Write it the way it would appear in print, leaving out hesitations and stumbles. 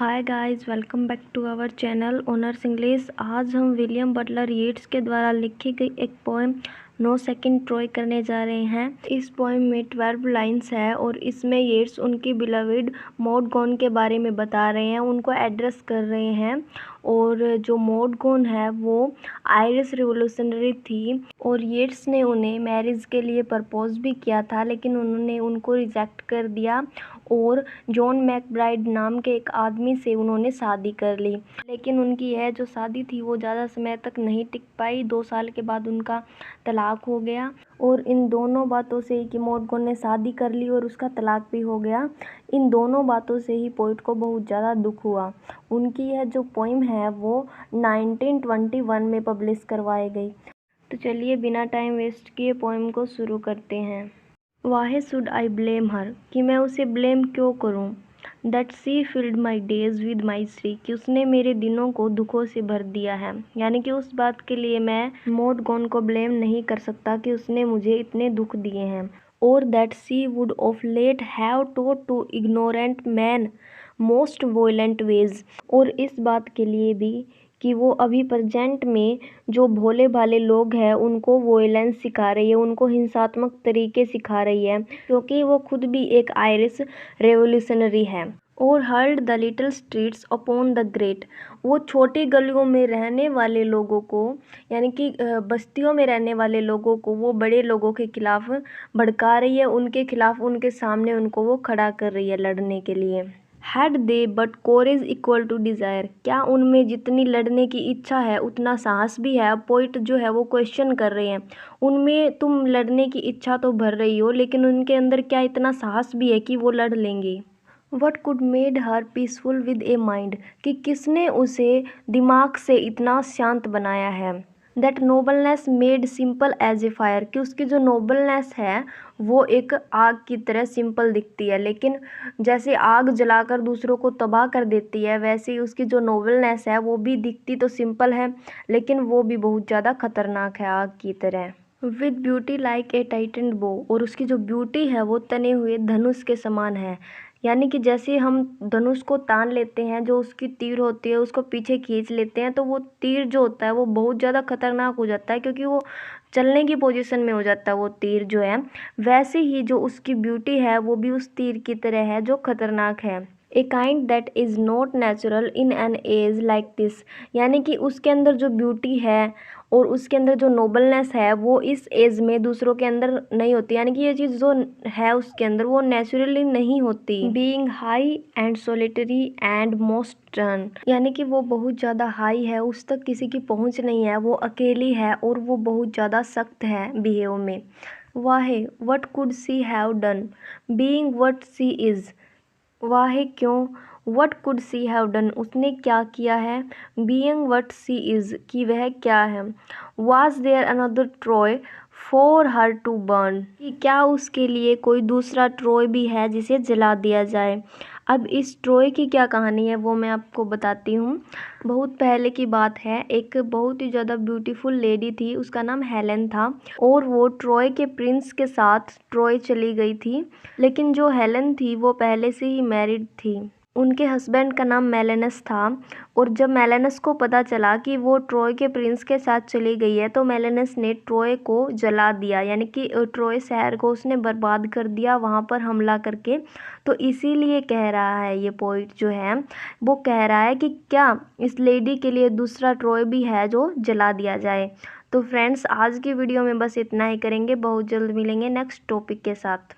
Hi guys, welcome back to our channel Honours English. आज हम William Butler येट्स के द्वारा लिखी गई एक पोएम नो सेकंड ट्रॉय करने जा रहे हैं। इस पोएम में 12 लाइंस है और इसमें येट्स उनकी बिलविड मॉड गॉन के बारे में बता रहे हैं, उनको एड्रेस कर रहे हैं। और जो मॉड गॉन है वो आयरिश रिवोल्यूशनरी थी और येट्स ने उन्हें मैरिज के लिए प्रपोज भी किया था, लेकिन उन्होंने उनको रिजेक्ट कर दिया और जॉन मैकब्राइड नाम के एक आदमी से उन्होंने शादी कर ली। लेकिन उनकी यह जो शादी थी वो ज़्यादा समय तक नहीं टिक पाई। 2 साल के बाद उनका तलाक हो गया। और इन दोनों बातों से ही कि मॉड गॉन ने शादी कर ली और उसका तलाक भी हो गया, इन दोनों बातों से ही पोइट को बहुत ज़्यादा दुख हुआ। उनकी यह जो पोइम है वो 1921 में पब्लिश करवाई गई। तो चलिए बिना टाइम वेस्ट किए पोइम को शुरू करते हैं। वाहे शुड आई ब्लेम हर, कि मैं उसे ब्लेम क्यों करूं। That she filled my days with misery, कि उसने मेरे दिनों को दुखों से भर दिया है। यानी कि उस बात के लिए मैं मॉड गॉन को ब्लेम नहीं कर सकता कि उसने मुझे इतने दुख दिए हैं। और that she would of late have taught to ignorant men most violent ways, और इस बात के लिए भी कि वो अभी प्रेजेंट में जो भोले भाले लोग हैं उनको वोलेंस सिखा रही है, उनको हिंसात्मक तरीके सिखा रही है, क्योंकि वो खुद भी एक आयरिश रेवोल्यूशनरी है। और hurled the little streets upon the great, वो छोटी गलियों में रहने वाले लोगों को, यानी कि बस्तियों में रहने वाले लोगों को वो बड़े लोगों के खिलाफ भड़का रही है, उनके खिलाफ उनके सामने उनको वो खड़ा कर रही है लड़ने के लिए। Had they but courage equal to desire, क्या उनमें जितनी लड़ने की इच्छा है उतना साहस भी है। पोइट जो है वो क्वेश्चन कर रहे हैं, उनमें तुम लड़ने की इच्छा तो भर रही हो, लेकिन उनके अंदर क्या इतना साहस भी है कि वो लड़ लेंगे। What could made her peaceful with a mind, कि किसने उसे दिमाग से इतना शांत बनाया है। That nobleness made simple as a fire, कि उसकी जो नोबलनेस है वो एक आग की तरह सिंपल दिखती है, लेकिन जैसे आग जलाकर दूसरों को तबाह कर देती है वैसे ही उसकी जो नोबलनेस है वो भी दिखती तो सिंपल है, लेकिन वो भी बहुत ज़्यादा खतरनाक है आग की तरह। विद ब्यूटी लाइक ए टाइटन्ड बो, और उसकी जो ब्यूटी है वो तने हुए धनुष के समान है। यानी कि जैसे हम धनुष को तान लेते हैं, जो उसकी तीर होती है उसको पीछे खींच लेते हैं, तो वो तीर जो होता है वो बहुत ज़्यादा खतरनाक हो जाता है, क्योंकि वो चलने की पोजीशन में हो जाता है वो तीर जो है। वैसे ही जो उसकी ब्यूटी है वो भी उस तीर की तरह है जो खतरनाक है। A kind that is not natural in an age like this, यानी कि उसके अंदर जो ब्यूटी है और उसके अंदर जो नोबलनेस है वो इस एज में दूसरों के अंदर नहीं होती, यानी कि ये चीज़ जो है उसके अंदर वो नेचुरली नहीं होती। Being high and solitary and most stern, यानी कि वो बहुत ज़्यादा हाई है, उस तक किसी की पहुंच नहीं है, वो अकेली है और वो बहुत ज़्यादा सख्त है बिहेव में। Why what could she have done being what she is, why क्यों, what could she have done उसने क्या किया है, बीइंग वट सी इज़ कि वह क्या है। Was there another Troy for her to burn, कि क्या उसके लिए कोई दूसरा ट्रॉय भी है जिसे जला दिया जाए। अब इस ट्रॉय की क्या कहानी है वो मैं आपको बताती हूँ। बहुत पहले की बात है, एक बहुत ही ज़्यादा ब्यूटीफुल लेडी थी, उसका नाम हेलेन था, और वो ट्रॉय के प्रिंस के साथ ट्रॉय चली गई थी। लेकिन जो हेलेन थी वो पहले से ही मैरिड थी, उनके हस्बैंड का नाम मेलेनस था। और जब मेलेनस को पता चला कि वो ट्रॉय के प्रिंस के साथ चली गई है तो मेलेनस ने ट्रॉय को जला दिया, यानी कि ट्रॉय शहर को उसने बर्बाद कर दिया वहाँ पर हमला करके। तो इसीलिए कह रहा है ये पोइट जो है वो कह रहा है कि क्या इस लेडी के लिए दूसरा ट्रॉय भी है जो जला दिया जाए। तो फ्रेंड्स आज की वीडियो में बस इतना ही करेंगे, बहुत जल्द मिलेंगे नेक्स्ट टॉपिक के साथ।